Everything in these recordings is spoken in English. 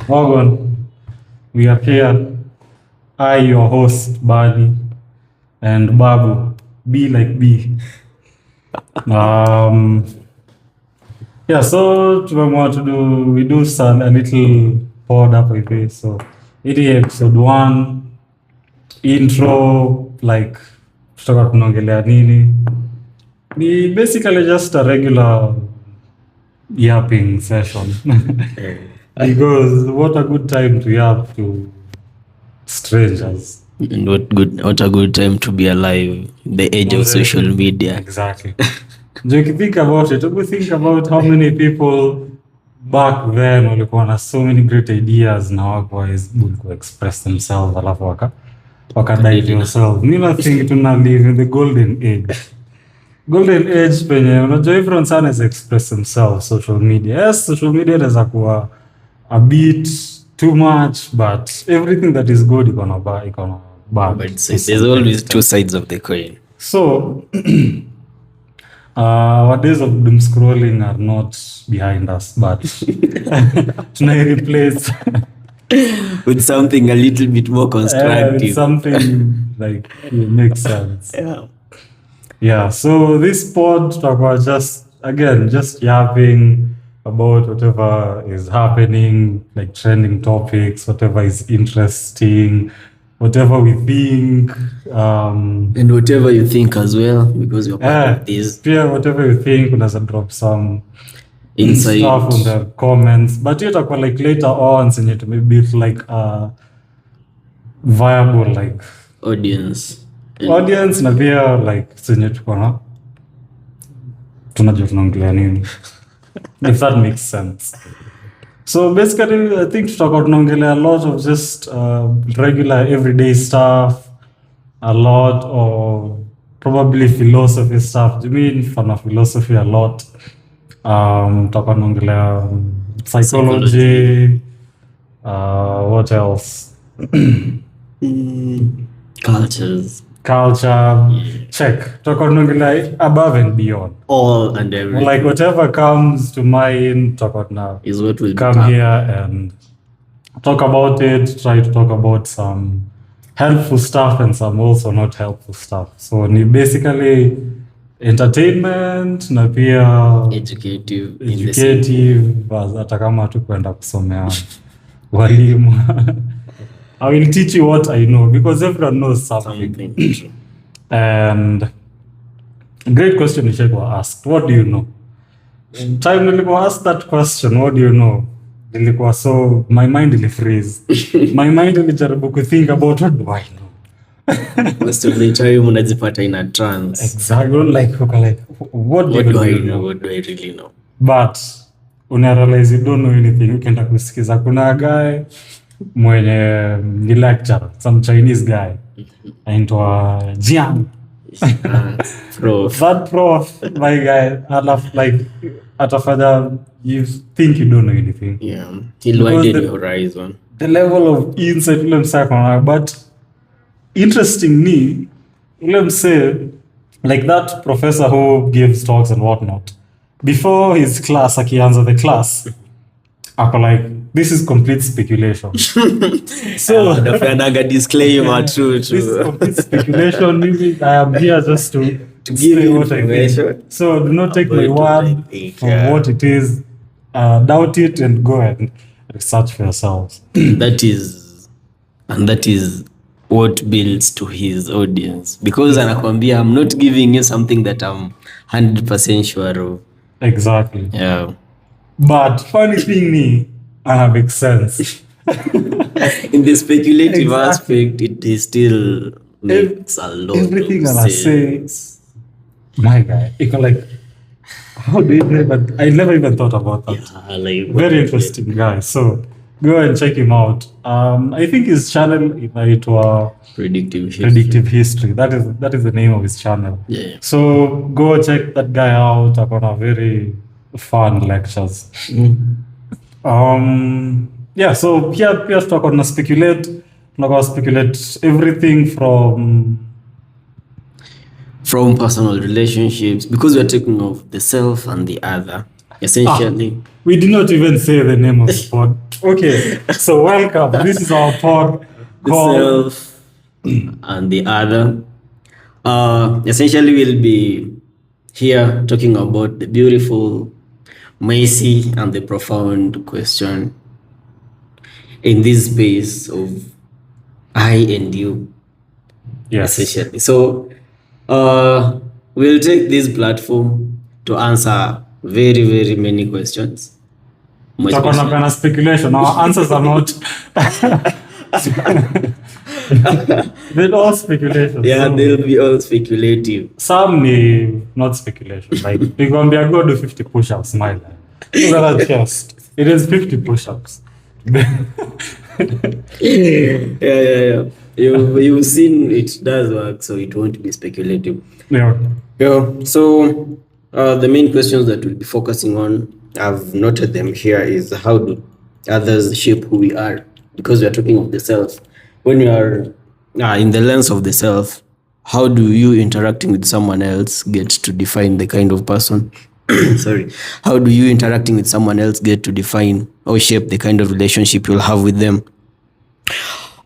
Morgan, we are here. I, your host, Bali, and Babu. B like B. Um, yeah, so tumeamua we do some a little pod up hivi. So, hii episode 1, intro, like, tutakuwa tunaongelea nini. Ni basically just a regular yapping session. Because what a good time to yap to strangers. And what a good time to be alive in the age of social media. Exactly. Do you think about it? Do you think about how many people back then walikuwa na so many great ideas na wako able to express themselves alafu wakadai themselves. Mimi think tuna live in the golden age. Golden age penye unajua everyone sana is express themselves social media. Yes, social media inaweza kuwa a bit too much, but everything that is good ikona bad. But there's always two sides of the coin. So our days of doom scrolling are not behind us, but tuna replace with something a little bit more constructive. with something like makes sense. Yeah. So this pod talk about just yapping about whatever is happening, like trending topics, whatever is interesting, whatever we think, and whatever you think as well, because you're part of this. Yeah, whatever you think, unaweza drop some insight stuff on the comments. But you talk like later on, senye to maybe like a viable like audience na pia like senye tuko tunajua tunaongelea nini. If that makes sense. So basically, I think tunaongelea a lot of just regular everyday stuff, a lot of probably philosophy stuff. Do you mean fun of philosophy a lot? Tunaongelea psychology. What else? Culture, check. Tunaongelea above and beyond. All and everything. Like whatever comes to mind, talk about now. Is what will come here and talk about it. Try to talk about some helpful stuff and some also not helpful stuff. So ni basically entertainment na pia educative hata kama tu kwenda kusomea walimu. I will teach you what I know because everyone knows something. And great question Nishekwa asked, what do you know? Time nilikuwa ask that question, what do you know? Nilikuwa so my mind will freeze. My mind will jaribu to think about what do I know. Most of the time unajipata in a trance. Exactly, like what do I know? What do I really know? But unarealize you don't know anything. Ukienda kusikiza kuna guy mwenye ni lecturer, some Chinese guy anaitwa Jiang. Prof. That prof, my guy, like atafanya you think you don't know anything. Yeah, he'll widen your horizon. The level of insight ule msako, but interesting ni ule mse, like that professor who gives talks and whatnot, before his class akianza the class ako like, this is complete speculation. So naga disclaimer, true. This is complete speculation. Maybe I am here just to give you what information. I think. So do not take my word for what it is. Doubt it and go and research for yourselves. That is what builds to his audience, because anakwambia I'm not giving you something that I'm 100% sure of. Exactly. Yeah. But funny thing ni makes sense. In the speculative aspect, it is still makes a lot everything of Say, sense. my guy, you can like, how do you never? I never even thought about that. Yeah, like very interesting guy. So go and check him out. I think his channel inaitwa Predictive History. That is the name of his channel. Yeah. So go check that guy out. Akona very fun lectures. Yeah, so pia tutakuwa speculate everything from personal relationships, because we're talking of the self and the other. Essentially, We did not even say the name of the pod. Okay, so welcome. This is our pod the called. self and the other. Essentially, we'll be here talking about the beautiful, messy, and the profound question in this space of I and you, Yes. essentially. So, we'll take this platform to answer very, very many questions. More Tutakuwa especially- tunapeana speculation. Our answers are not. They're all speculation. Yeah, So, they'll be all speculative. some ni not speculation. Like, nikwambia go do 50 push-ups, smile. Look at that chest. It is 50 push-ups. Yeah. You've seen it does work, so it won't be speculative. Yeah. Yeah. So the main questions that we'll be focusing on, I've noted them here, is how do others shape who we are? Because we are talking of the self. When you are in the lens of the self, how do you interacting with someone else get to define the kind of person? Sorry. How do you interacting with someone else get to define or shape the kind of relationship you'll have with them?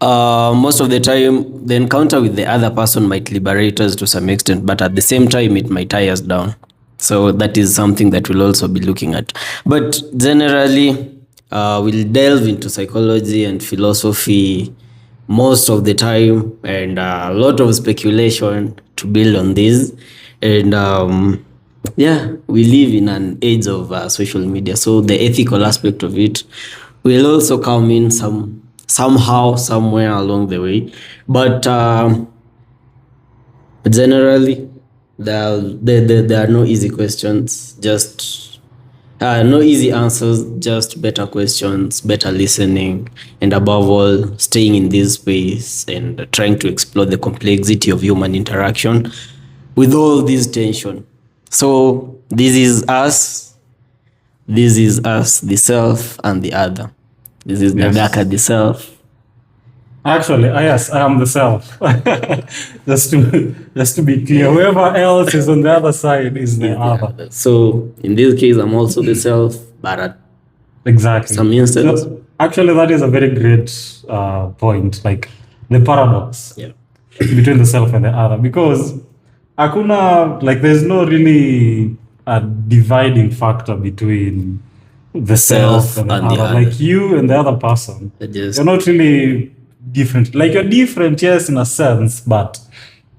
Most of the time, the encounter with the other person might liberate us to some extent, but at the same time, it might tie us down. So that is something that we'll also be looking at. But generally, we'll delve into psychology and philosophy most of the time, and a lot of speculation to build on this. And yeah, we live in an age of social media, so the ethical aspect of it will also come in somehow, somewhere along the way. But generally, there are no easy questions, just no easy answers, just better questions, better listening, and above all, staying in this space and trying to explore the complexity of human interaction with all this tension. So this is us, the self and the other. This is Yes. Nagaka, the self. Actually, yes, I am the self. just to be clear, whoever else is on the other side is the other. So in this case, I'm also the self, but at Exactly. some instance, So, actually, that is a very great point. Like the paradox yeah. between the self and the other, because hakuna, like, there's no really a dividing factor between the self and the other. Like you and the other person, you're not really different. Like you're different, yes, in a sense, but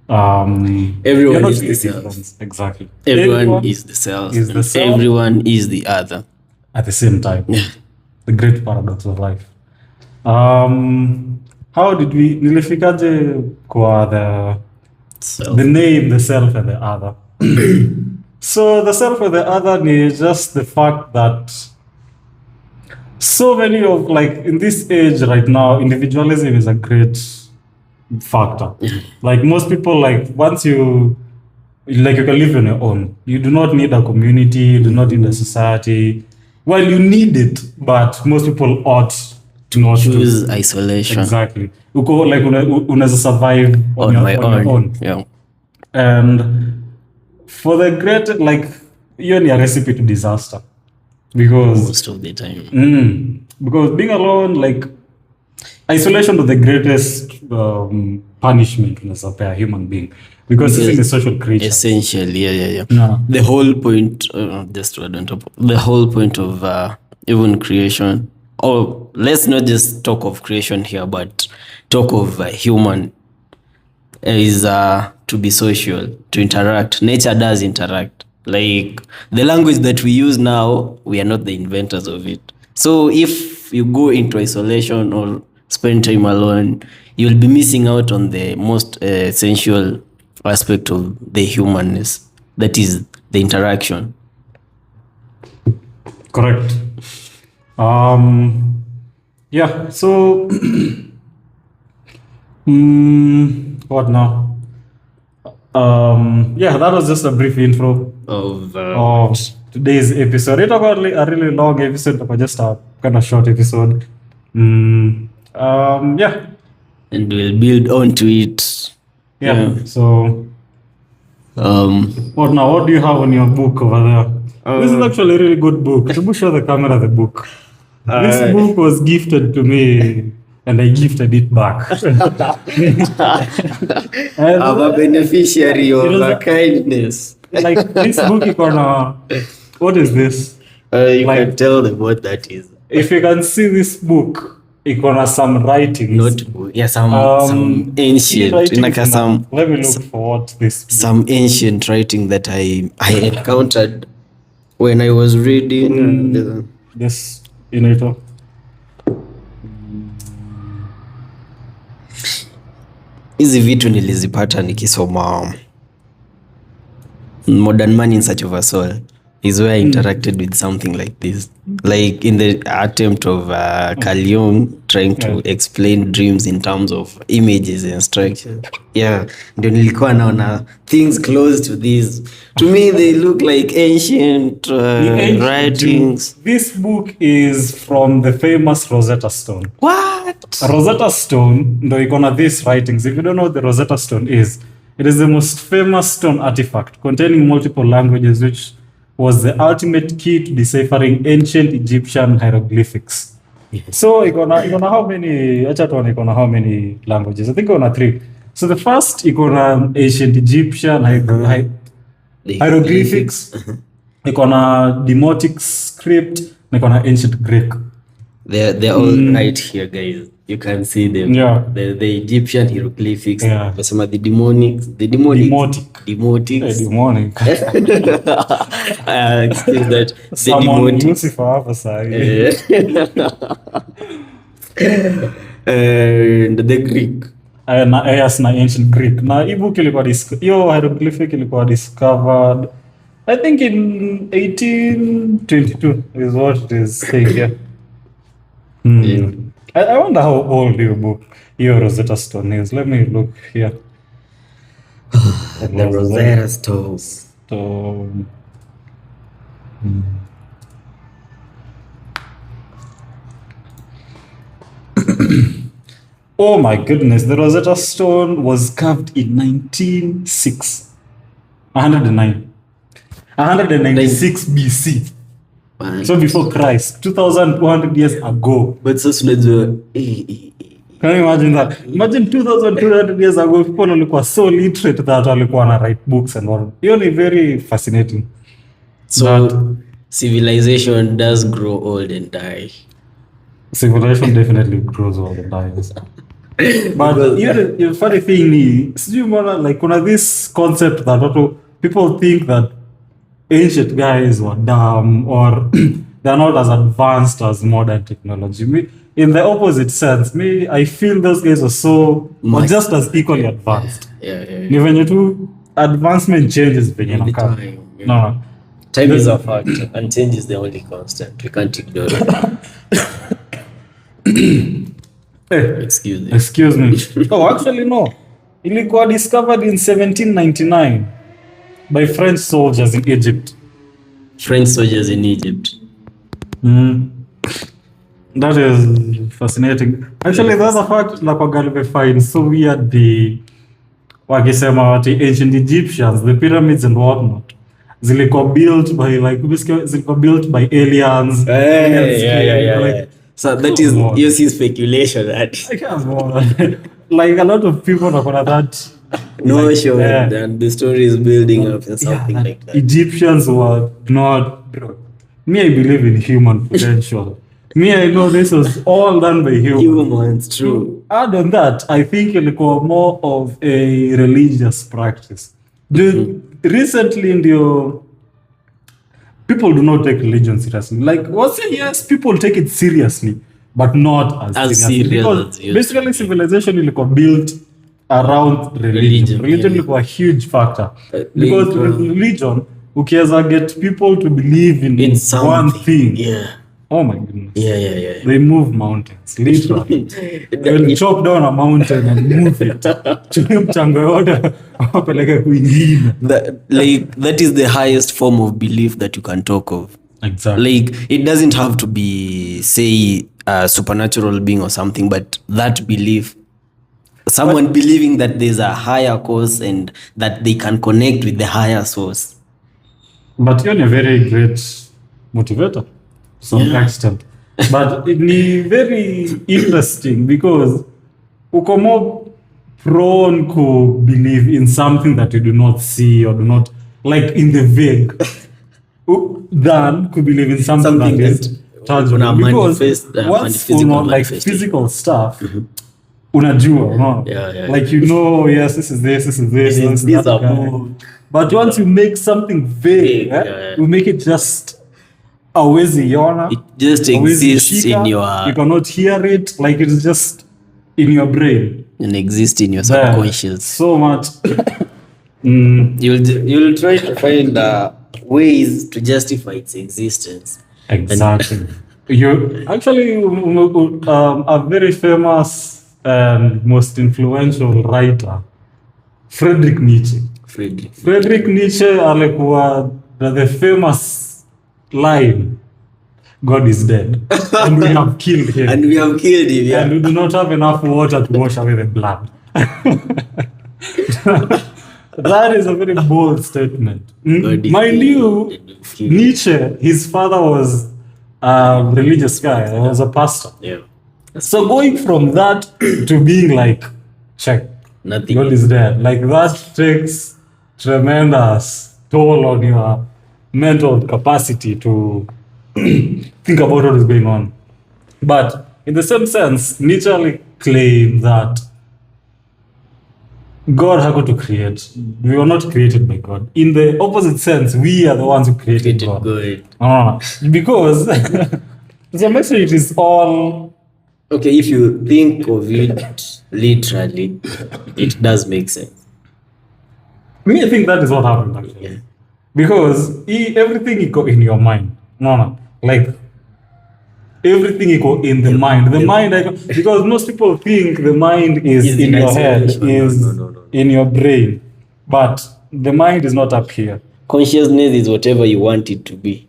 Everyone you're not is the really self. different. Exactly. Everyone is the self. is the and self. Everyone is the other. At the same time. Yeah. The great paradox of life. How did we nilifikaje kwa Self. the name, the self and the other? So the self and the other is just the fact that so many of, like, in this age right now, individualism is a great factor. Like most people, like once you can live on your own. You do not need a community, you do not need a society. Well, you need it, but most people ought to not Choose isolation Exactly. Uko, like unaweza survive on my your own. Yeah. And for the great, like, you're a recipe to disaster. Because Most of the time. because being alone, like, isolation is the greatest punishment unaweza pea a human being, because it's a social creature. Essentially, yeah. Yeah. The whole point, just to add on top, the whole point of even creation, or let's not just talk of creation here, but talk of human, is to be social, to interact. Nature does interact. Like the language that we use now, we are not the inventors of it. So if you go into isolation or spend time alone, you'll be missing out on the most essential aspect of the humanness, that is the interaction. Correct. Yeah, so what now? Yeah, that was just a brief intro Of today's episode. It was a really long episode, but just a kind of short episode. Yeah. and we'll build onto it. Yeah. So Um, what now? What do you have on your book over there? This is actually a really good book. To show the camera the book. This book was gifted to me and I gifted it back. I'm a beneficiary of kindness. Like this book, what is this? You can tell them what that is. If you can see this book, some writings. Notebook. Yeah, some ancient. Let me look for what this. Some ancient writing that I encountered when I was reading this, you know. Hizi vitu nilizipata nikisoma Modern Man in Search of a Soul is where I interacted with something like this. Like in the attempt of Carl Jung trying to explain dreams in terms of images and structure. Yeah, ndio nilikuwa naona things close to this. To me they look like ancient writings. This book is from the famous Rosetta Stone. What? Rosetta Stone, ndio iko na these writings. If you don't know what the Rosetta Stone is, it is the most famous stone artifact containing multiple languages, which was the ultimate key to deciphering ancient Egyptian hieroglyphics. Yes. So iko na how many? Acha tuone iko na how many languages. I think iko na 3. So the first iko na ancient Egyptian hieroglyphics. Iko na Demotic script, na iko na ancient Greek. They're all right here, guys. You can see them. Yeah. The Egyptian hieroglyphics. Yeah. The demonic. Demotic. Excuse that. Someone Lucifer hapa sahi. And the Greek. Yes, na ancient Greek. Na hii book ilikuwa hiyo hieroglyphic ilikuwa discovered I think in 1822 is what it is saying here. Yeah. I wonder how old your Rosetta Stone is. Let me look here. The Rosetta Stone. Oh my goodness, the Rosetta Stone was carved in 196 BC. So before Christ, 2,200 years ago. But so can you imagine that? Imagine 2,200 years ago, people walikuwa so literate that walikuwa na write books and all. Hiyo ni very fascinating. So civilization does grow old and die. Civilization definitely grows old and dies. But the funny thing is, like kuna this concept that people think that ancient guys were dumb or they're not as advanced as modern technology. In the opposite sense, I feel those guys were just as equally advanced. Yeah. Ni venye tu advancement changes venye nakaa. No. Time is a factor and change is the only constant. We can't ignore it. Excuse me. Oh, actually no. Ilikuwa discovered in 1799 by French soldiers in Egypt. That is fascinating. Actually, there's a fact like I find so weird. Wakisema ancient Egyptians, the pyramids and whatnot, zilikuwa built by aliens. Yeah. So that is UC speculation. Like a lot of people are that. No, sure. And the story is building up and something like that. Egyptians were not. Me, I believe in human potential. I know this was all done by humans. True. Add on that, I think it was more of a religious practice. Recently, people do not take religion seriously. Like, yes, people take it seriously, but not as seriously. Because basically, civilization is built around religion. Religion is a huge factor. Because religion, ukiweza get people to believe in one thing. Yeah. Oh my goodness. Yeah. They move mountains, literally. They'll chop down a mountain and move it. That is the highest form of belief that you can talk of. Exactly. Like, it doesn't have to be, say, a supernatural being or something, but that belief, someone believing that there's a higher cause and that they can connect with the higher source. But you're a very great motivator to some extent. But it's very interesting because uko more prone to believe in something that you do not see or do not, like in the vague, than to believe in something that is tangible. Because what's like physical stuff, unajua, no? Like you know, yes, this is this, this is this, this is that. But once you make something vague, you make it just it just exists in your, you cannot hear it, like it's just in your brain and exists in your subconscious so much. You'll try to find ways to justify its existence. Exactly. You actually a very famous and most influential writer, Friedrich Nietzsche. Friedrich Nietzsche alikuwa the famous line, God is dead and we have killed him. And we have killed him, yeah. And we do not have enough water to wash away the blood. That is a very bold statement. Mind you, Nietzsche, his father was a religious guy, he was a pastor. Yeah. So going from that to being like, check, Nothing. God is dead, like that takes tremendous toll on your mental capacity to think about what is going on. But in the same sense, Nietzsche claimed that God had to create. We were not created by God. In the opposite sense, we are the ones who created God. Because to some extent it is all... Okay, if you think of it literally, it does make sense. Me, I think that is what happened actually. Yeah. Because everything you got in your mind. Like everything you got in the mind. The mind, because most people think the mind is in your head, is in your brain. But the mind is not up here. Consciousness is whatever you want it to be.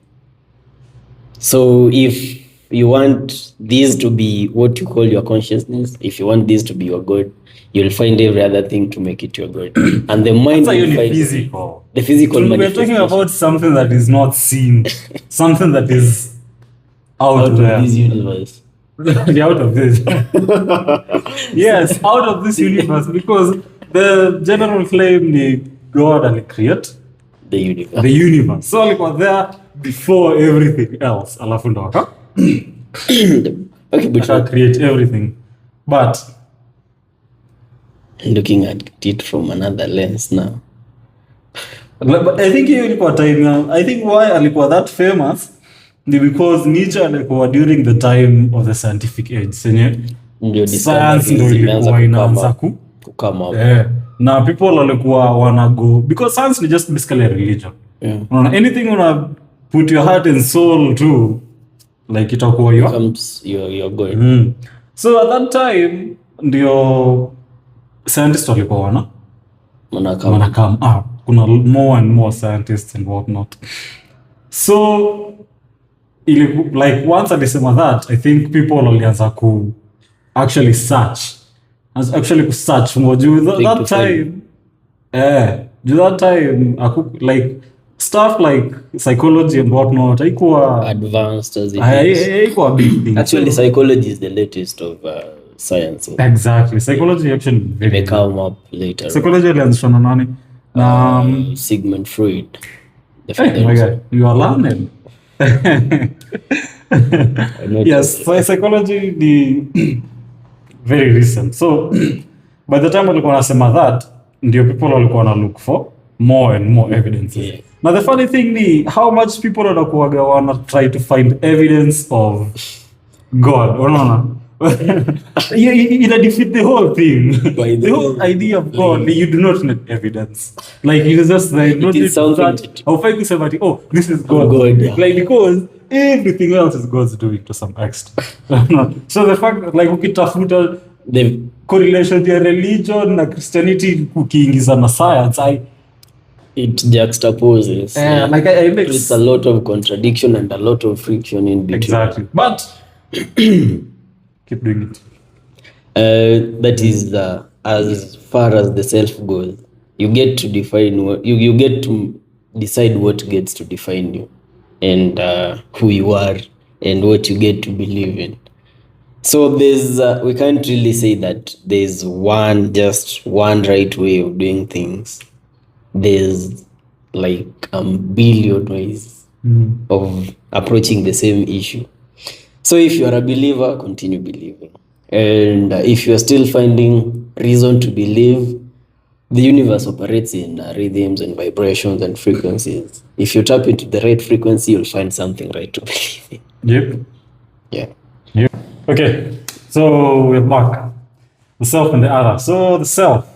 So if you want this to be what you call your consciousness, if you want this to be your God, you'll find every other thing to make it your God. And the mind will find physical. The physical manifestation. We're talking about something that is not seen, something that is out of this universe. Out of this. Yes, out of this universe, because the general claim is God and create the universe. The universe. So like was there before everything else. Alafu ndo okay, but create everything. But looking at it from another lens now. But I think I think why alikuwa that famous because Nietzsche alikuwa during the time of the scientific age. Science ndio ilikuwa inaanza come up. Na people walikuwa wana go because science is just basically a religion. Yeah. Anything you put your heart and soul to, like itakuwa your God. So at that time ndio scientists walikuwa wana come up. Kuna more and more scientists and whatnot. So like once alisema that, I think people walianza ku actually search more that time like stuff like psychology and whatnot haikuwa advanced as it is. Haikuwa big thing. Actually, psychology is the latest of science. Exactly. Psychology actually may come up later. Psychology ilianzishwa na nani? Sigmund Freud. Oh my God, you are learning. Yes, psychology the very recent. So by the time walikuwa wanasema that, ndio people walikuwa wana look for more and more evidence. Yeah. Now the funny thing ni how much people wanakuwaga wana try to find evidence of God. Unaona? You defeat the whole thing. The whole idea of God, you do not need evidence. Like you just like not that. How far you say that? Oh, this is God. Yeah. Like because everything else is God's doing to some extent. So the fact that like ukitafuta the correlation to religion na Christianity ukiingiza na science, it juxtaposes. Like it's a lot of contradiction and a lot of friction in between. Exactly. But keep doing it. That is as far as the self goes. You get to define what you get to decide what gets to define you, and who you are, and what you get to believe in. So there's we can't really say that there's just one right way of doing things. There's like a billion ways of approaching the same issue. So if you are a believer, continue believing. And if you are still finding reason to believe, the universe operates in rhythms and vibrations and frequencies. If you tap into the right frequency, you'll find something right to believe in. Yep. Yeah. Yep. Okay. So we're back. The self and the other. So the self.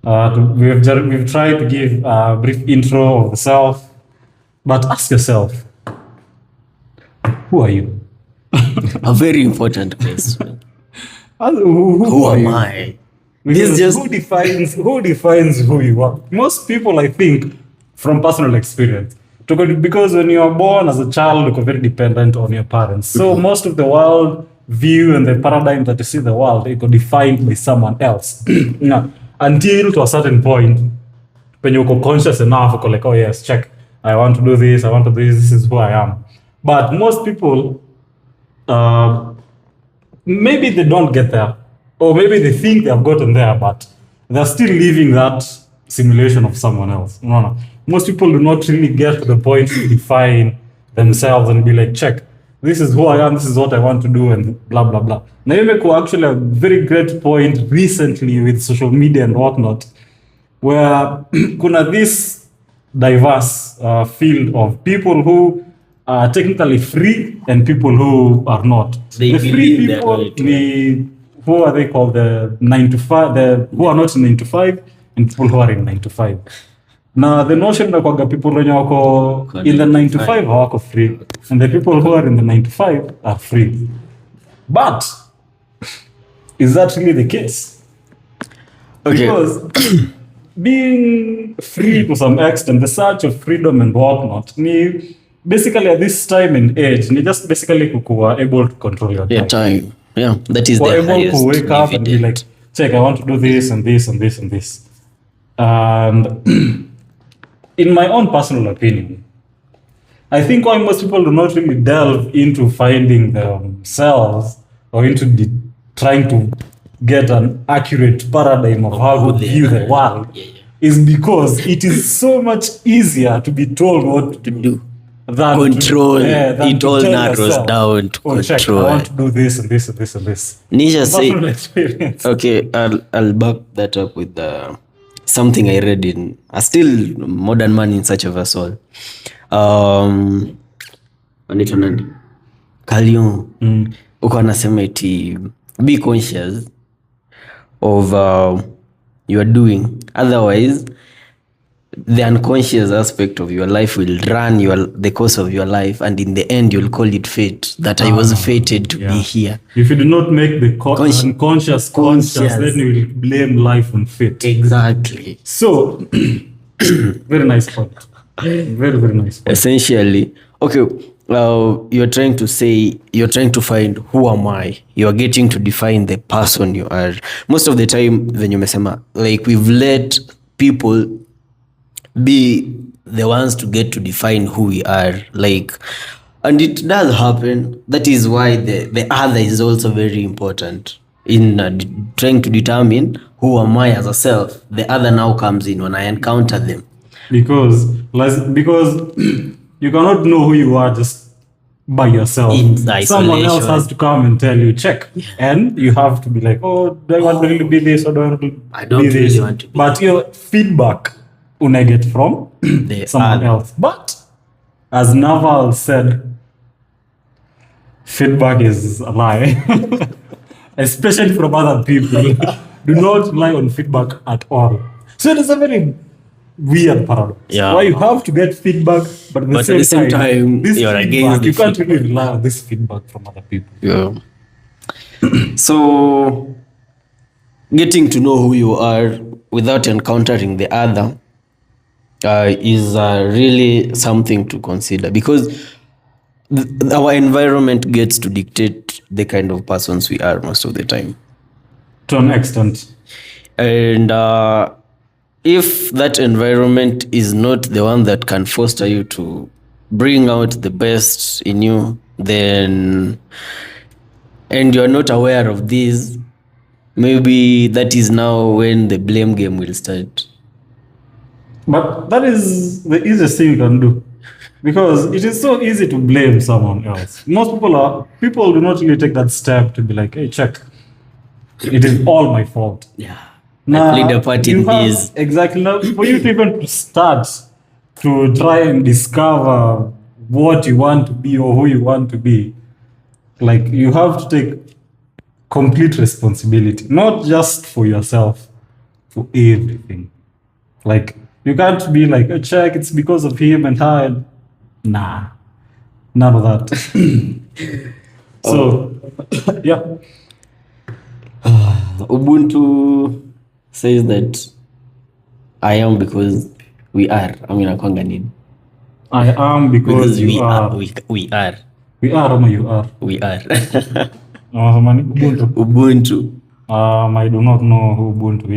We've tried to give a brief intro of the self, but ask yourself, who are you? A very important question. Who Who are am you? I? Because This just who defines who you are? Most people, I think, from personal experience, because when you are born as a child, you're very dependent on your parents. So most of the world view and the paradigm that you see the world, it got defined by someone else. Now, until to a certain point, when you're conscious enough, you're like, oh yes, check, I want to do this, I want to do this, this is who I am. But most people, maybe they don't get there, or maybe they think they have gotten there, but they're still living that simulation of someone else. No. Most people do not really get to the point to define themselves and be like, check, this is who I am, this is what I want to do, and blah, blah, blah. Naimeko actually a very great point recently with social media and whatnot, where kuna this diverse field of people who are technically free and people who are not. They The free believe they're people, right, who are they called? The 9 to 5, who are not in 9 to 5, and people who are in 9 to 5. Now the notion that people wenye wako in the 9 to 5 hawako free, and the people who are in the 9 to 5 are free. But is that really the case? okay. Because being free to some extent, the search of freedom and whatnot, ni basically at this time and age, ni just basically kukuwa able to control your time. Your time. Yeah, that is We're the able highest to wake up and be like, dividend. check, I want to do this and this and this and this. And in my own personal opinion, I think why most people do not really delve into finding themselves or into trying to get an accurate paradigm of how who to they view the are. world Yeah, yeah. is because it is so much easier to be told what to do than Control. than It to all tell narrows yourself, down to oh, check, I control. want to do this and this and this and this. Nisha say, Personal experience. okay, I'll back that up with something I read in a still modern man in search of a soul. Wanaitwa nani? Carl Jung. Uko anasema eti be conscious of you are doing, otherwise the unconscious aspect of your life will run the course of your life, and in the end you'll call it fate, that I was fated to be here. If you do not make the unconscious conscious, Conscious. then you will blame life on fate. Exactly. So, very nice point. Very, very nice point. Essentially, okay, you're trying to find who am I. You're getting to define the person you are. Most of the time, when you mesema, like we've let people be the ones to get to define who we are, like, and it does happen. That is why the other is also very important in trying to determine who am I as a self. The other now comes in when I encounter them. Because you cannot know who you are just by yourself. In Someone else isolation. has to come and tell you, check. And you have to be like, oh, do I want to really be this or do I want to I don't be really this? want to be But your feedback una get from The someone other. else. But as Naval said, feedback is a lie. Especially from other people. Do not rely on feedback at all. So it is a very weird paradox. Yeah. Why you have to get feedback, but at the same time, this you're feedback, against the you can't feedback. really rely on this feedback from other people. Yeah. So, getting to know who you are without encountering the other is really something to consider, because our environment gets to dictate the kind of persons we are most of the time. To an extent. And if that environment is not the one that can foster you to bring out the best in you, then, and you're not aware of this, maybe that is now when the blame game will start. But that is the easiest thing you can do, because it is so easy to blame someone else. Most people do not really take that step to be like, hey, check, it is all my fault. Yeah. Now, I played a part in this. Exactly. Now, for you to even start to try and discover what you want to be or who you want to be, like, you have to take complete responsibility, not just for yourself, for everything. Like, you can't be like, oh, check, it's because of him and her. And nah, none of that. So, yeah. Ubuntu says that I am because we are. Nakwanga nini? I am because you are. We are. We are ama you are. We are. Samani, Ubuntu. Ubuntu. I do not know who Ubuntu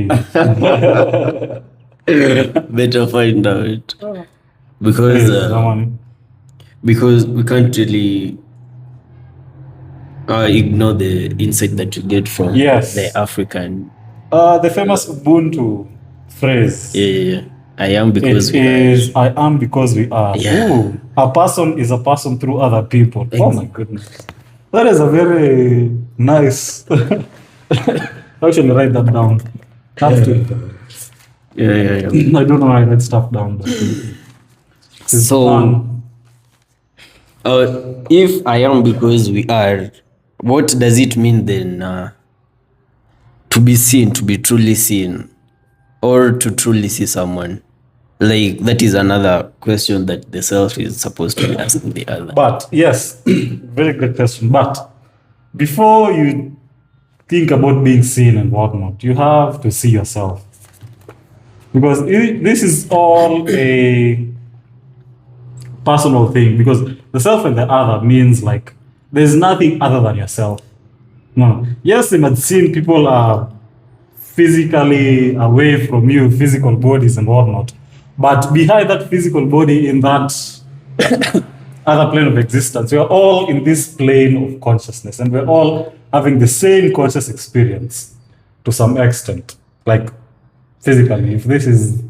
is. Better find out. Because Samani. because we can't really ignore the insight that you get from Yes. the African. The famous Ubuntu phrase. Yeah. I am because It we are. is I am because we are. Yeah. Ooh, a person is a person through other people. Oh Ex- my goodness. That is a very nice. Actually, write that down. Have to. Yeah. I don't know how I write stuff down. But it's So, fun. if I am because we are, what does it mean then to be seen, to be truly seen, or to truly see someone? Like, that is another question that the self is supposed to be asking the other. But yes, very good question. But before you think about being seen and whatnot, you have to see yourself. Because this is all a personal thing. Because the self and the other means like there's nothing other than yourself. No. Yes, in scene, people are physically away from you, physical bodies and whatnot. But behind that physical body, in that other plane of existence, we are all in this plane of consciousness, and we're all having the same conscious experience to some extent. Like physically, if this is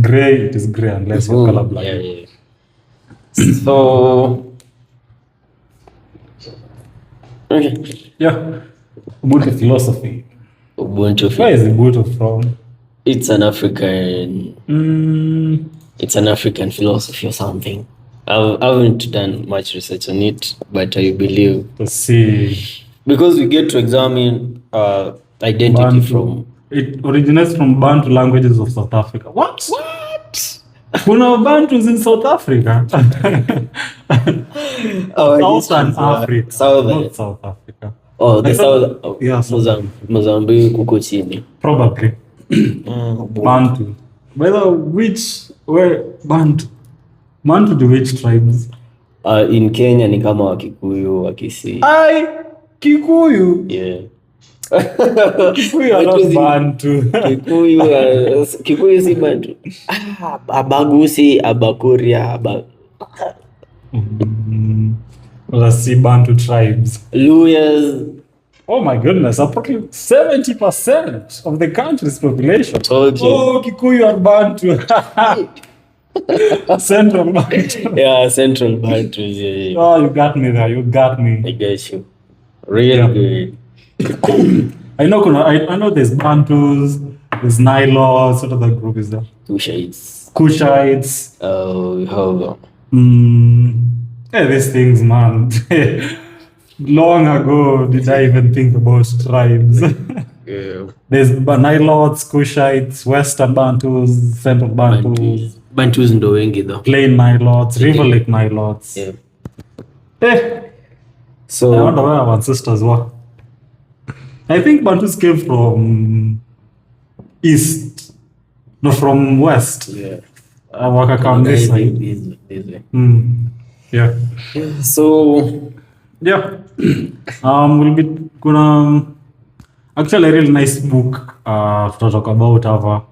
gray, it is gray unless you're colorblind. Yeah. So, okay. Yeah. Ubuntu philosophy. Ubuntu. Where is Ubuntu from? It's an African. It's an African philosophy or something. I haven't done much research on it, but I believe Let's see. because we get to examine identity Bantu. from. It originates from Bantu languages of South Africa. What? Kuna Bantus in South Africa? Southern Africa. Southern. Not South Africa. Oh, the I thought- south. yeah, South Mozambique huko chini. Probably. Bantu. Whether where Bantu? Bantu to which tribes? In Kenya ni kama Wakikuyu, Wakisii. I Kikuyu. Yeah. Kikuyu are not Bantu. Kikuyu si Bantu. Abagusi, Abakuria, Let's see Bantu tribes. Luyas. Oh my goodness, approximately 70% of the country's population. Told you. Oh, Kikuyu are Bantu. Central Bantu. Yeah, Central Bantu. Yeah. Oh, you got me there. You got me. I guess you. Real Yeah. good. I know there's Bantus, there's Nilots. What other group is there? Kushites. Kushites. We have Yeah, these things, man. Long ago, did I even think about tribes? There's Nilots, Kushites, Western Bantus, Central Bantus, Bantus ndo wengi though. Plain Nilots, River Lake Nilots. Yeah. I So wonder where our ancestors were. I think Bantus came from east, no, from west. yeah. Wakakam this side. This way. Yeah. So Yeah. We'll be gonna actually a really nice book to talk about hapa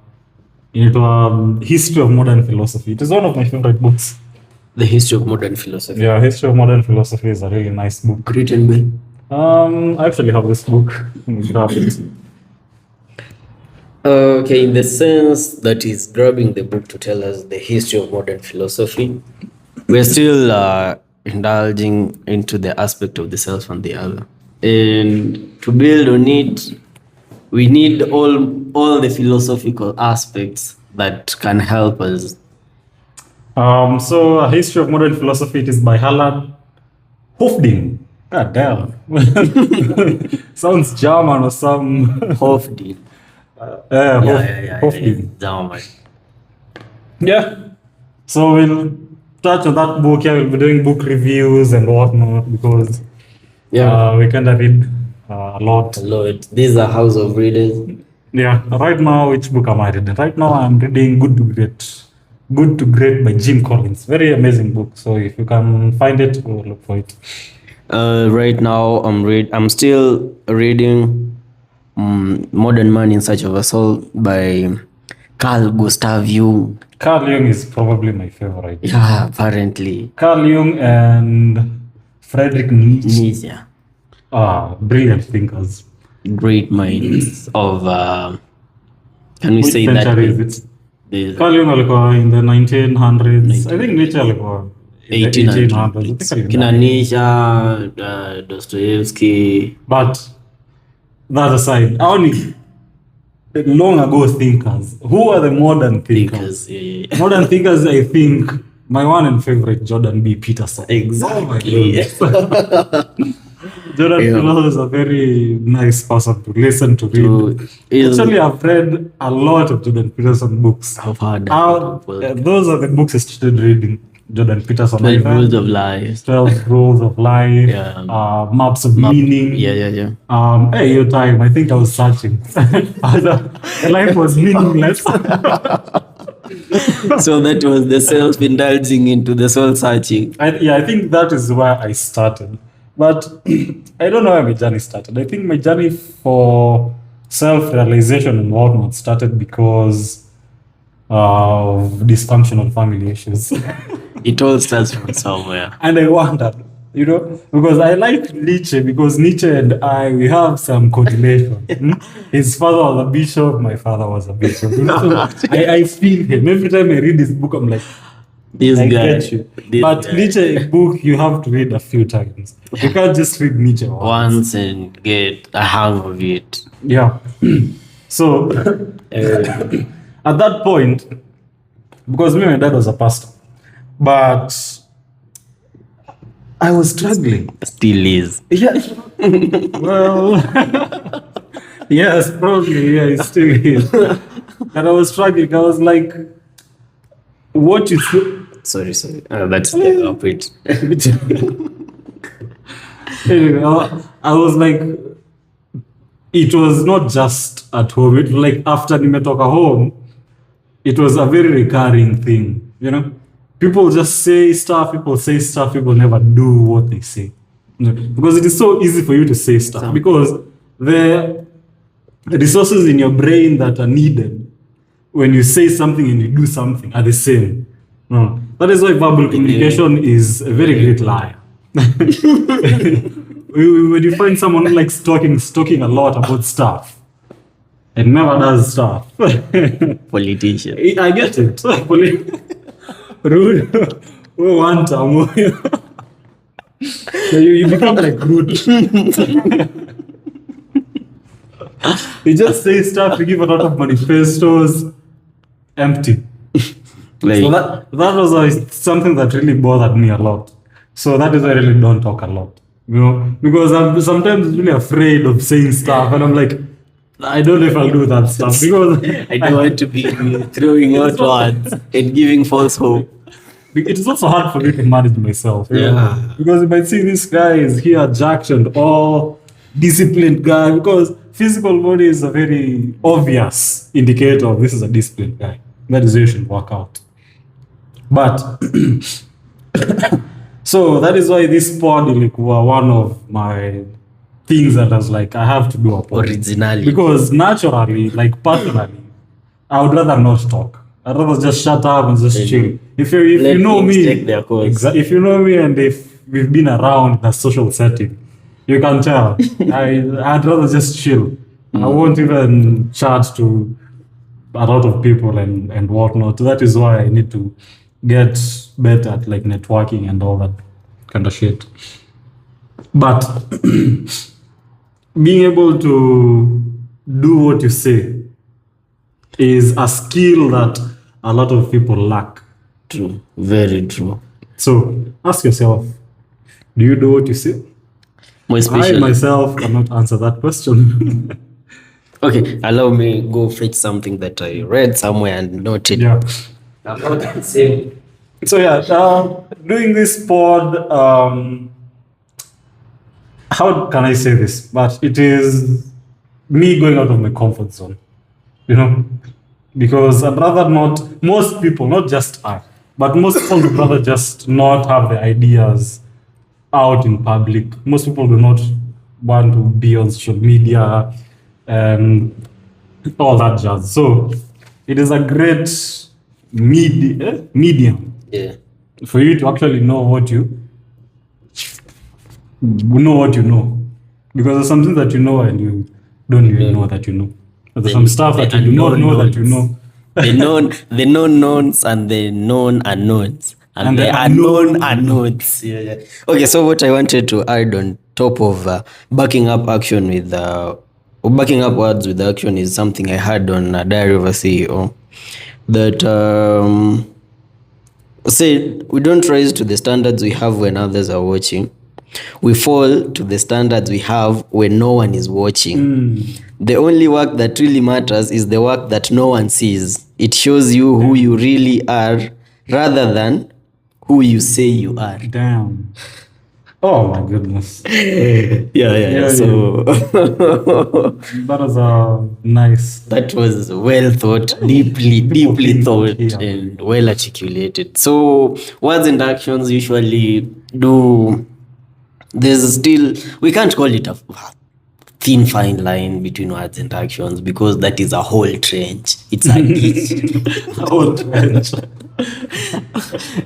inaitwa History of Modern Philosophy. It is one of my favorite books. The History of Modern Philosophy. Yeah, History of Modern Philosophy is a really nice book. Written by? I actually have this book. Let me grab it. Okay, in the sense that he's grabbing the book to tell us the history of modern philosophy, we're still indulging into the aspect of the self and the other. And to build on it, we need all the philosophical aspects that can help us. So, A History of Modern Philosophy, it is by Harlan Hofding. God damn. Sounds German or some. Hofding. Hofding. German. Yeah. So we'll touch on that book. Yeah, we'll be doing book reviews and whatnot because we kind of read a lot. These are house of readers. Yeah. Right now, which book am I reading? Right now, I'm reading Good to Great. Good to Great by Jim Collins. Very amazing book. So if you can find it, we'll look for it. Right now, I'm still reading Modern Man in Search of a Soul by Carl Gustav Jung. Carl Jung is probably my favorite. Yeah, apparently. Carl Jung and Friedrich Nietzsche. Brilliant thinkers. Great minds of can we Which say that century is it? Carl Jung alikuwa in the 1900s. I think Nietzsche alikuwa in the 1800s. Kina Nietzsche, Dostoevsky. But that aside, only long ago thinkers. Who are the modern thinkers? Modern thinkers, I think my one and favorite, Jordan B. Peterson. Exactly. Jordan Peterson is a very nice person to listen to read. Actually, I've read a lot of Jordan Peterson books. I've heard those are the books I started reading. Jordan Peterson. 12 Rules of Life. 12 Rules of Life. Maps of Meaning. Yeah. Hey, your time. I think I was searching. Life was meaningless. So that was the self-indulging into the soul-searching. I think that is where I started. But I don't know where my journey started. I think my journey for self-realization and whatnot started because of dysfunctional family issues. It all starts from somewhere. And I wondered, because I like Nietzsche, because Nietzsche and we have some correlation. His father was a bishop, my father was a bishop. So I feel him. Every time I read this book, I'm like, I get you. But Nietzsche book, you have to read a few times. You can't just read Nietzsche once and get a hang of it. Yeah. So, at that point, because me and my dad was a pastor, but I was struggling. Still is. Yeah. Well, yes, probably. Yeah, it still is. And I was struggling. I was like, what is... Sorry. That's the opposite. Anyway, I was like, it was not just at home. It was like after nimetoka home, it was a very recurring thing, People just say stuff, people never do what they say. Because it is so easy for you to say stuff. Because the resources in your brain that are needed when you say something and you do something are the same. No. That is why verbal communication is a very great liar. When you find someone who likes talking a lot about stuff and never does stuff. Politician. I get it. Rude. One time. You become like rude. You just say stuff, you give a lot of manifestos, empty. So that was something that really bothered me a lot. So that is why I really don't talk a lot. Because I'm sometimes really afraid of saying stuff, and I'm like, I don't know if I'll do that stuff because I don't want to be throwing out words and giving false hope. It is also hard for me to manage myself. Because you might see this guy is here jacked and all disciplined guy, because physical body is a very obvious indicator of this is a disciplined guy. That is where you should work out. But so that is why this pod were one of my things that I was like, I have to do a pod. Originally. Because naturally, personally, I would rather not talk. I'd rather just shut up and just chill. If let you know things me, take their course. if you know me, and if we've been around the social setting, you can tell. I'd rather just chill. I won't even chat to a lot of people and whatnot. That is why I need to get better at like networking and all that kind of shit. But being able to do what you say is a skill that a lot of people lack. True, very true. So ask yourself, do you do what you say? More I especially. myself cannot answer that question. Okay, allow me go fetch something that I read somewhere and noted. Yeah. About the same. So yeah, doing this pod, how can I say this? But it is me going out of my comfort zone, you know, because I'd rather not. Most people, not just I, but most people would rather just not have the ideas out in public. Most people do not want to be on social media and all that jazz. So it is a great medium Yeah. for you to actually know what you know, because there's something that you know and you don't even know that you know. But there's some stuff that you do not know that you know. The known knowns and the known unknowns. And And the the unknown unknowns. Yeah, yeah. Okay, so what I wanted to add on top of backing up action with backing up words with action is something I had on Diary of a CEO. That said, we don't rise to the standards we have when others are watching. We fall to the standards we have when no one is watching. The only work that really matters is the work that no one sees. It shows you who you really are rather than who you say you are. Damn. Oh my goodness. Yeah. So That was a nice. that was well thought, deeply think thought, here. and well articulated. So words and actions usually do. There's still, we can't call it a thin fine line between words and actions because that is a whole trench. It's a ditch. Whole trench.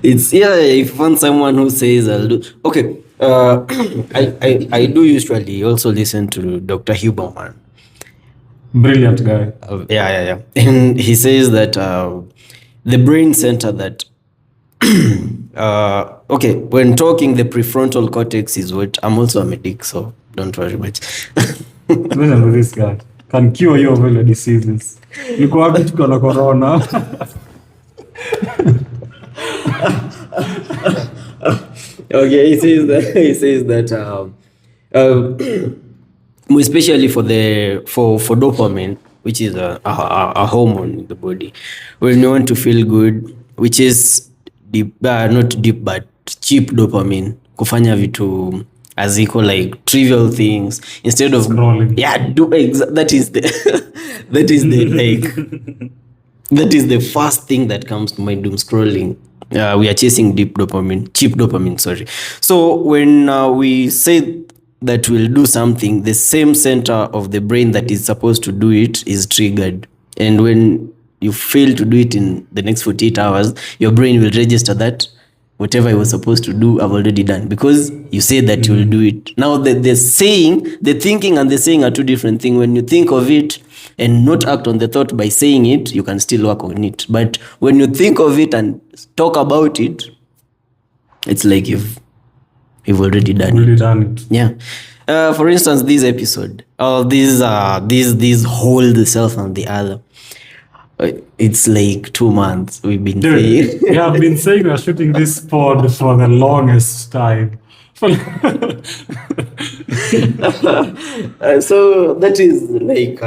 It's if you find someone who says I'll do okay. I do usually also listen to Dr. Huberman. Brilliant guy. Yeah. And he says that the brain center that okay, when talking, the prefrontal cortex is what I'm also a medic, so don't worry much. Listen to this guy. Can cure you of all your diseases. Niko wapi tuko na corona? Okay, he says that especially for dopamine, which is a hormone in the body, when you want to feel good, which is deep, not deep but cheap dopamine, kufanya vitu as equal like trivial things instead of Scrolling. that is the that is the like that is the first thing that comes to mind. Doom scrolling. We are chasing cheap dopamine, sorry. So when we say that we'll do something, the same center of the brain that is supposed to do it is triggered. And when you fail to do it in the next 48 hours, your brain will register that whatever I was supposed to do, I've already done, because you said that you will do it. Now, the thinking and the saying are two different things. When you think of it and not act on the thought by saying it, you can still work on it. But when you think of it and talk about it, it's like you've already done Really it. done it. Yeah. For instance, this episode, these hold the self and the other. It's like 2 months we've been saying. Dude, we have been saying we're shooting this pod for the longest time. So that is like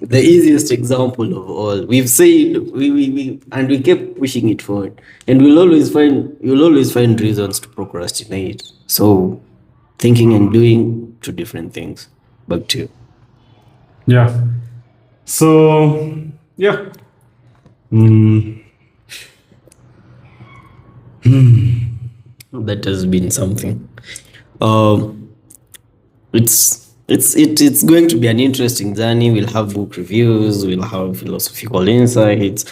the easiest example of all. We've said we kept pushing it forward, and you'll always find reasons to procrastinate. So thinking and doing two different things. Back to you. Yeah. So, yeah. That has been something. It's it's going to be an interesting journey. We'll have book reviews, we'll have philosophical insights,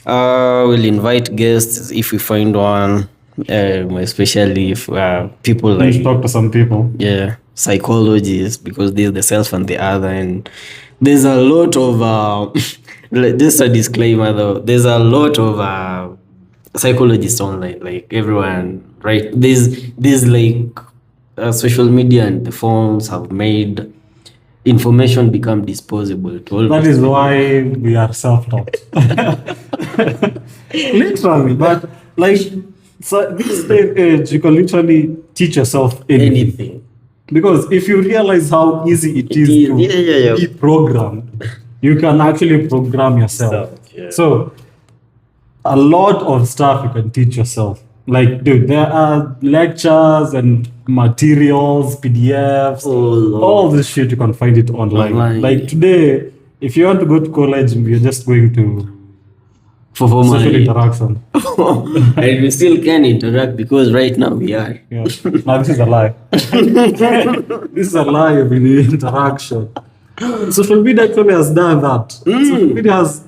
we'll invite guests if we find one, especially if people Let's like talk to some people. psychologists, because there's the self and the other, and there's a lot of just a disclaimer though, there's a lot of psychologists online, like everyone, right? There's like social media and the phones have made information become disposable to all. That is why we are self-taught. Literally, but like, so this day and age, you can literally teach yourself anything. Because if you realize how easy it is to be programmed, you can actually program yourself. So a lot of stuff you can teach yourself. Like, dude, there are lectures and materials, PDFs, all this shit, you can find it online. Like today, if you want to go to college, you're just going to for social interaction. And we still can interact because right now we are. Yeah. Now this is a lie. This is a lie of interaction. Social media actually has done that. Social media has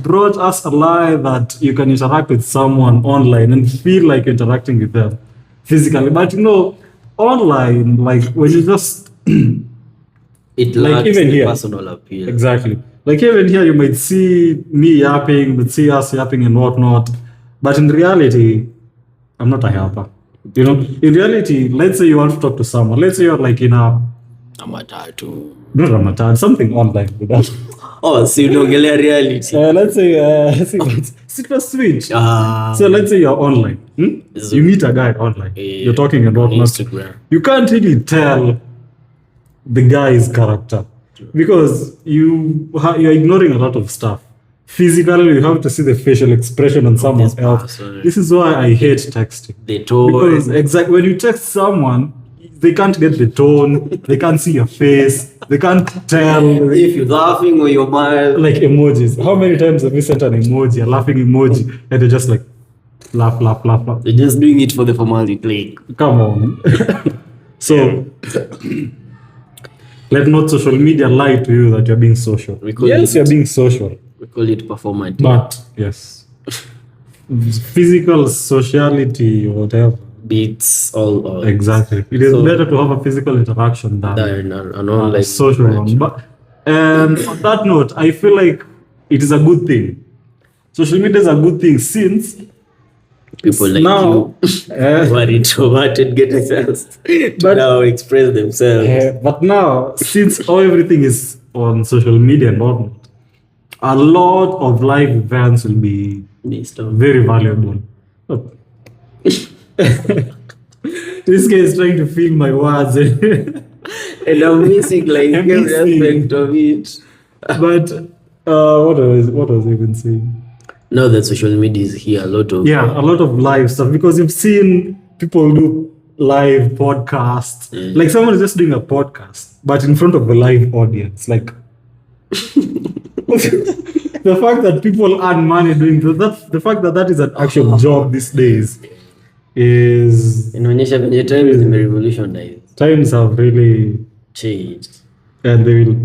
brought us a lie that you can interact with someone online and feel like interacting with them physically. But you know, online, like when you just it like lacks even the here, personal appeal. Exactly. Like even here, you might see me yapping, you might see us yapping and whatnot. But in reality, I'm not a yapper. You know, in reality, let's say you want to talk to someone. Let's say you're like in a matatu. Not a matatu, something online with that. Oh, so you don't get reality. Let's say sit for switch. So let's say you're online. You meet a guy online. You're talking and whatnot. Instagram. You can't really tell the guy's character because you're ignoring a lot of stuff. Physically, you have to see the facial expression on someone else. This is why I hate texting. The tone. Because when you text someone, they can't get the tone, they can't see your face, they can't tell if you're laughing or you're mad. Like emojis. How many times have you sent an emoji, a laughing emoji, and they're just like laugh. They're just doing it for the formality. Come on. So let not social media lie to you that you're being social. Yes, you're being social. We call it performative. But yes, physical sociality or whatever beats all. Exactly. It is better to have a physical interaction than an online social one. But and on that note, I feel like it is a good thing. Social media is a good thing since people like now, you who are introverted get a chance to now express themselves. But now, since everything is on social media and whatnot, a lot of live events will be very valuable. This guy is trying to feel my words and I'm missing like every aspect of it. But what was I even saying? Now that social media is here, a lot of live stuff, because you've seen people do live podcasts. Like someone is just doing a podcast, but in front of a live audience. Like the fact that people earn money doing that, the fact that is an actual job these days is inaonyesha venye times revolutionized. Times have really changed, and they will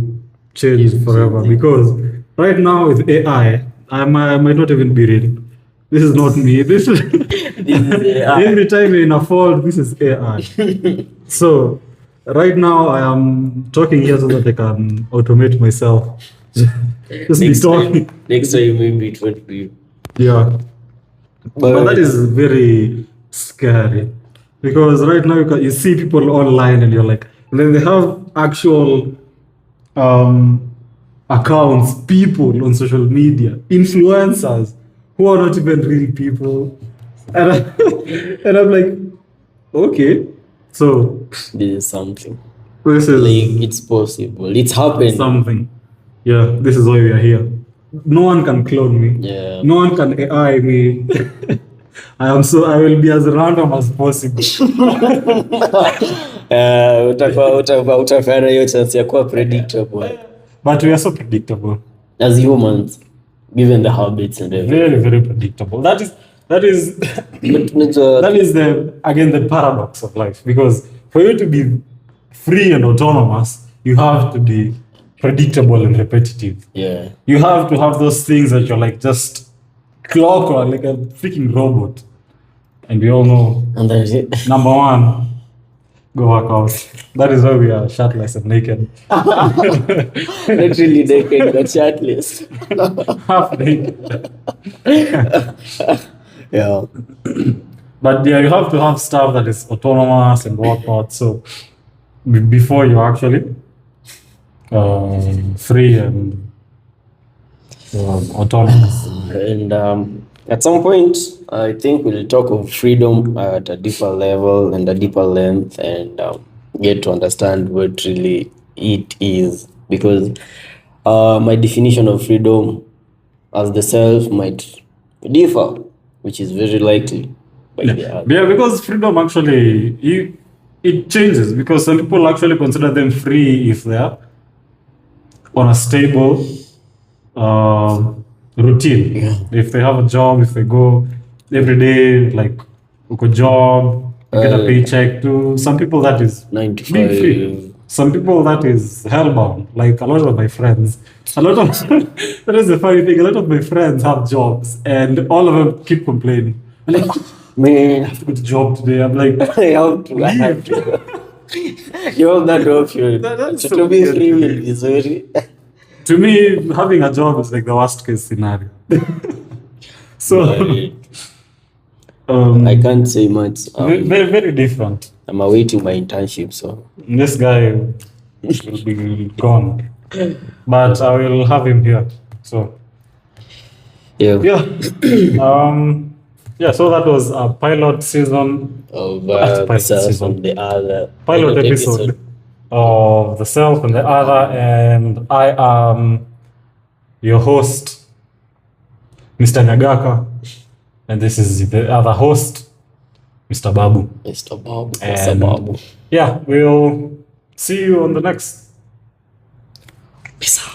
change forever. Because right now with AI, I might not even be reading. This is not me. This is AI. Every time in a fold, this is AI. So right now I am talking here so that I can automate myself. Just be talking. Next time maybe it won't be. Yeah. But that is very scary. Because right now you see people online and you're like, and then they have actual accounts, people on social media, influencers who are not even real people. And I'm like, okay. So this is something. This is like it's possible. It's happened. Something. Yeah, this is why we are here. No one can clone me. Yeah. No one can AI me. I will be as random as possible. Utafanya hiyo chance ya kuwa predictable. But we are so predictable as humans, given the habits and everything. Very, very predictable. That is the paradox of life. Because for you to be free and autonomous, you have to be predictable and repetitive. Yeah. You have to have those things that you're like just clock or like a freaking robot. And we all know, And that's it. number one, go work out. That is why we are shirtless and naked. Not really naked, but shirtless. Half naked. Yeah. But yeah, you have to have stuff that is autonomous and whatnot. So before you actually free and autonomous. And at some point, I think we'll talk of freedom at a deeper level and a deeper length, and get to understand what really it is. Because my definition of freedom as the self might differ, which is very likely by the other. Yeah, because freedom actually it changes, because some people actually consider them free if they're on a stable routine. Yeah. If they have a job, if they go every day, like a job, you get a paycheck too. Some people that is 9 to being 5. free. Some people that is hellbound. Like a lot of my friends. That is the funny thing. A lot of my friends have jobs and all of them keep complaining. Like, Man, I have to go to job today. I'm like, I have to. You have that option. That's To so be weird. free will be sorry. to me, having a job is like the worst case scenario. So, I can't say much. very, very different. I'm awaiting my internship, so This guy will be gone, but I will have him here. So, yeah. yeah. So that was a pilot season, Of pilot the self season. and the other pilot episode of The Self and the Other, and I am your host, Mr. Nyagaka, and this is the other host, Mr. Babu. Mr. Babu. And- Mr. Babu. Yeah, we'll see you on the next Peace out.